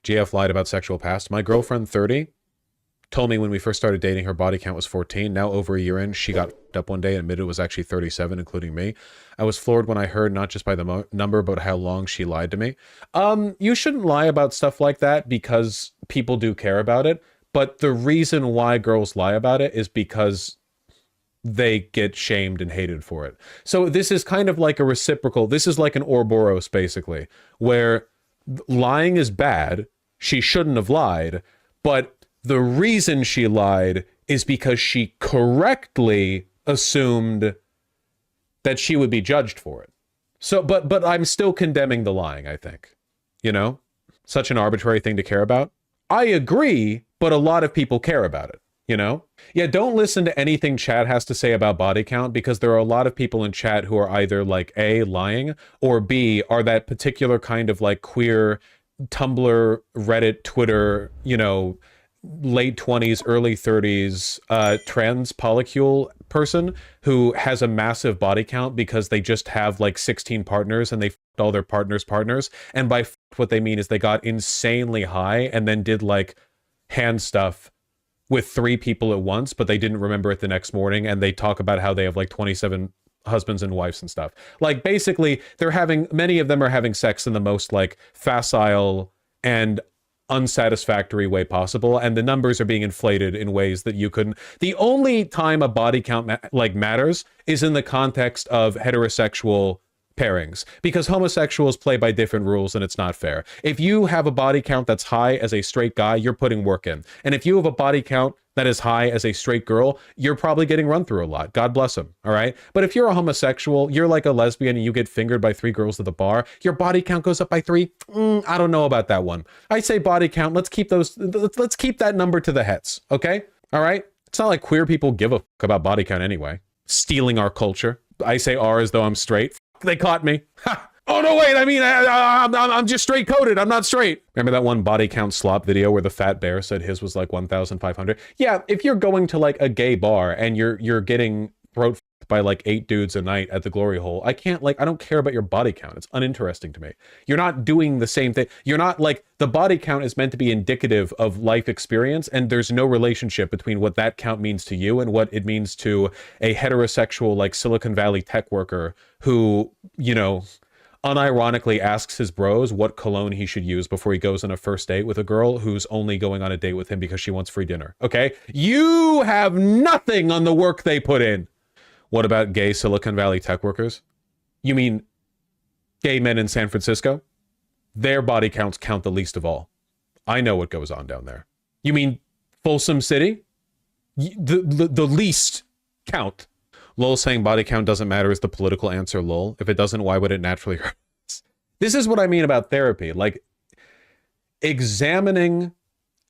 GF lied about sexual past. My girlfriend, 30, told me when we first started dating her body count was 14. Now over a year in, she got up one day and admitted it was actually 37, including me. I was floored when I heard not just by the number, but how long she lied to me. You shouldn't lie about stuff like that because people do care about it. But the reason why girls lie about it is because they get shamed and hated for it. So this is kind of like a reciprocal, this is like an Ouroboros basically, where lying is bad, she shouldn't have lied, but the reason she lied is because she correctly assumed that she would be judged for it. So, but I'm still condemning the lying, I think. You know? Such an arbitrary thing to care about. I agree, but a lot of people care about it. You know? Yeah, don't listen to anything chat has to say about body count, because there are a lot of people in chat who are either like A, lying, or B, are that particular kind of like queer Tumblr, Reddit, Twitter, you know, late 20s, early 30s trans polycule person who has a massive body count because they just have like 16 partners and they f***ed all their partners. And by what they mean is they got insanely high and then did like hand stuff with 3 people at once, but they didn't remember it the next morning. And they talk about how they have like 27 husbands and wives and stuff. Like basically many of them are having sex in the most like facile and unsatisfactory way possible, and the numbers are being inflated in ways that you couldn't. The only time a body count matters is in the context of heterosexual pairings, because homosexuals play by different rules and it's not fair. If you have a body count that's high as a straight guy, you're putting work in. And if you have a body count that is high as a straight girl, you're probably getting run through a lot. God bless them, all right? But if you're a homosexual, you're like a lesbian and you get fingered by 3 girls at the bar, your body count goes up by 3? I don't know about that one. I say body count, let's keep that number to the hets, okay? All right? It's not like queer people give a fuck about body count anyway. Stealing our culture. I say R as though I'm straight. They caught me. Ha! Oh, no, wait, I mean, I'm just straight coded. I'm not straight. Remember that one body count slop video where the fat bear said his was like 1,500? Yeah, if you're going to like a gay bar and you're getting throat by like 8 dudes a night at the glory hole, I don't care about your body count. It's uninteresting to me. You're not doing the same thing. You're not like, the body count is meant to be indicative of life experience, and there's no relationship between what that count means to you and what it means to a heterosexual like Silicon Valley tech worker who, you know, unironically asks his bros what cologne he should use before he goes on a first date with a girl who's only going on a date with him because she wants free dinner, okay? You have nothing on the work they put in. What about gay Silicon Valley tech workers? You mean gay men in San Francisco? Their body counts count the least of all. I know what goes on down there. You mean Folsom City? The least count. Lol saying body count doesn't matter is the political answer, lol. If it doesn't, why would it naturally hurt us? This is what I mean about therapy. Like, examining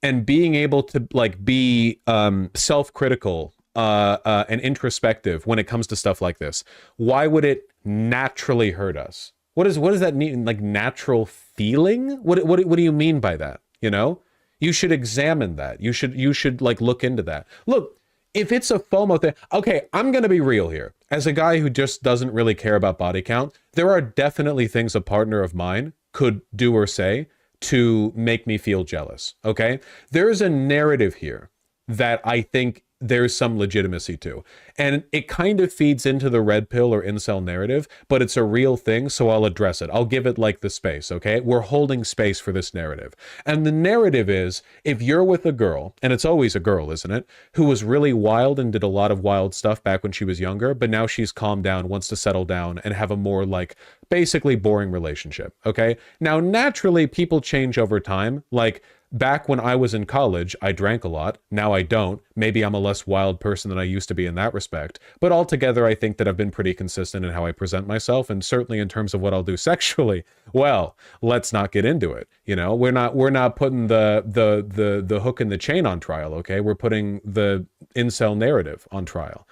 and being able to, like, be self-critical and introspective when it comes to stuff like this. Why would it naturally hurt us? What does that mean? Like, natural feeling? What do you mean by that? You know? You should examine that. You should like look into that. Look, if it's a FOMO thing, okay, I'm going to be real here. As a guy who just doesn't really care about body count, there are definitely things a partner of mine could do or say to make me feel jealous, okay? There is a narrative here that I think there's some legitimacy to. And it kind of feeds into the red pill or incel narrative, but it's a real thing, so I'll address it. I'll give it like the space, okay? We're holding space for this narrative. And the narrative is, if you're with a girl, and it's always a girl, isn't it, who was really wild and did a lot of wild stuff back when she was younger, but now she's calmed down, wants to settle down, and have a more like basically boring relationship, okay? Now, naturally, people change over time. Like, back when I was in college, I drank a lot. Now I don't. Maybe I'm a less wild person than I used to be in that respect. But altogether, I think that I've been pretty consistent in how I present myself, and certainly in terms of what I'll do sexually. Well, let's not get into it. You know, we're not putting the hook in the chain on trial, okay? We're putting the incel narrative on trial.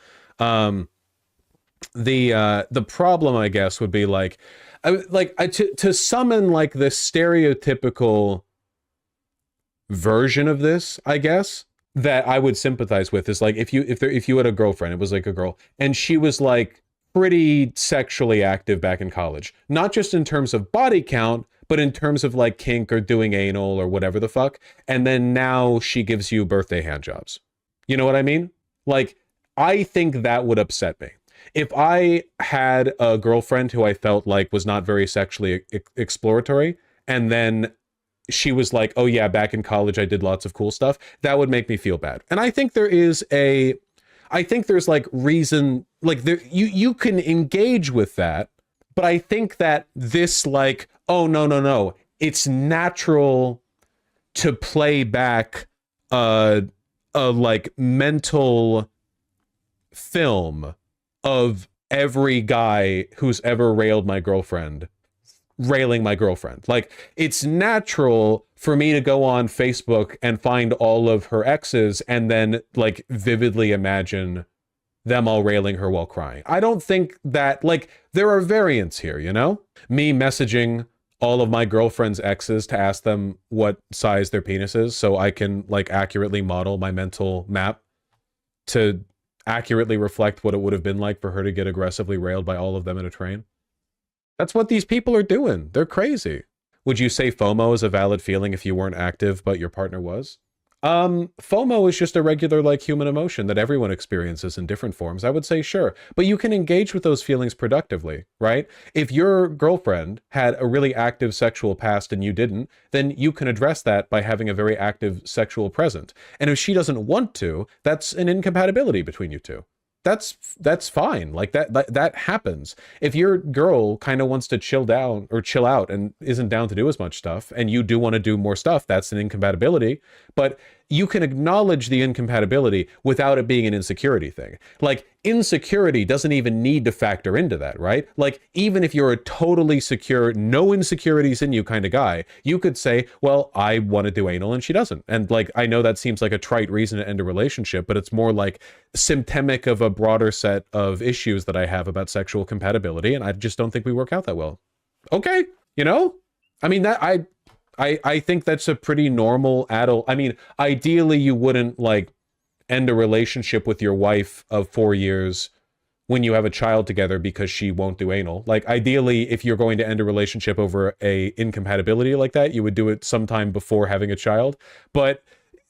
The problem, I guess, would be like to summon like this stereotypical version of this, I guess, that I would sympathize with is like if you had a girlfriend, it was like a girl, and she was like pretty sexually active back in college, not just in terms of body count, but in terms of like kink or doing anal or whatever the fuck. And then now she gives you birthday hand jobs. You know what I mean? Like, I think that would upset me. If I had a girlfriend who I felt like was not very sexually exploratory, and then she was like, oh yeah, back in college I did lots of cool stuff, that would make me feel bad. And I think there's like reason, like you can engage with that, but I think that this like, oh no, it's natural to play back a like mental film of every guy who's ever railed my girlfriend railing my girlfriend. Like, it's natural for me to go on Facebook and find all of her exes and then like vividly imagine them all railing her while crying. I don't think that, like, there are variants here, you know? Me messaging all of my girlfriend's exes to ask them what size their penis is so I can like accurately model my mental map to accurately reflect what it would have been like for her to get aggressively railed by all of them in a train. That's what these people are doing. They're crazy. Would you say FOMO is a valid feeling if you weren't active, but your partner was? FOMO is just a regular, like, human emotion that everyone experiences in different forms. I would say sure, but you can engage with those feelings productively, right? If your girlfriend had a really active sexual past and you didn't, then you can address that by having a very active sexual present. And if she doesn't want to, that's an incompatibility between you two. That's fine. Like that happens. If your girl kind of wants to chill down or chill out and isn't down to do as much stuff, and you do want to do more stuff, that's an incompatibility. But you can acknowledge the incompatibility without it being an insecurity thing. Like, insecurity doesn't even need to factor into that, right? Like, even if you're a totally secure, no insecurities in you kind of guy, you could say, well, I want to do anal and she doesn't. And like, I know that seems like a trite reason to end a relationship, but it's more like symptomatic of a broader set of issues that I have about sexual compatibility, and I just don't think we work out that well. Okay, you know? I mean, that I think that's a pretty normal adult. I mean, ideally you wouldn't like end a relationship with your wife of 4 years when you have a child together because she won't do anal. Like, ideally, if you're going to end a relationship over a incompatibility like that, you would do it sometime before having a child. But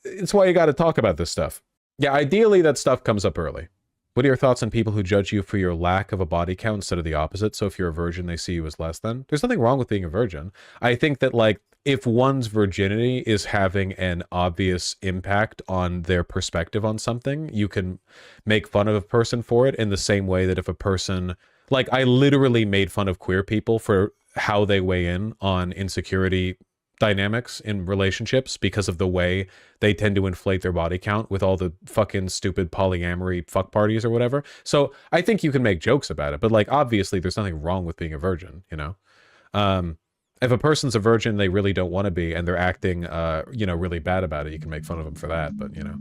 it's why you got to talk about this stuff. Yeah, ideally that stuff comes up early. What are your thoughts on people who judge you for your lack of a body count instead of the opposite? So if you're a virgin, they see you as less than. There's nothing wrong with being a virgin. I think that, like, if one's virginity is having an obvious impact on their perspective on something, you can make fun of a person for it in the same way that if a person, like, I literally made fun of queer people for how they weigh in on insecurity dynamics in relationships because of the way they tend to inflate their body count with all the fucking stupid polyamory fuck parties or whatever. So I think you can make jokes about it, but like, obviously there's nothing wrong with being a virgin, you know? If a person's a virgin, they really don't want to be, and they're acting, you know, really bad about it, you can make fun of them for that, but, you know.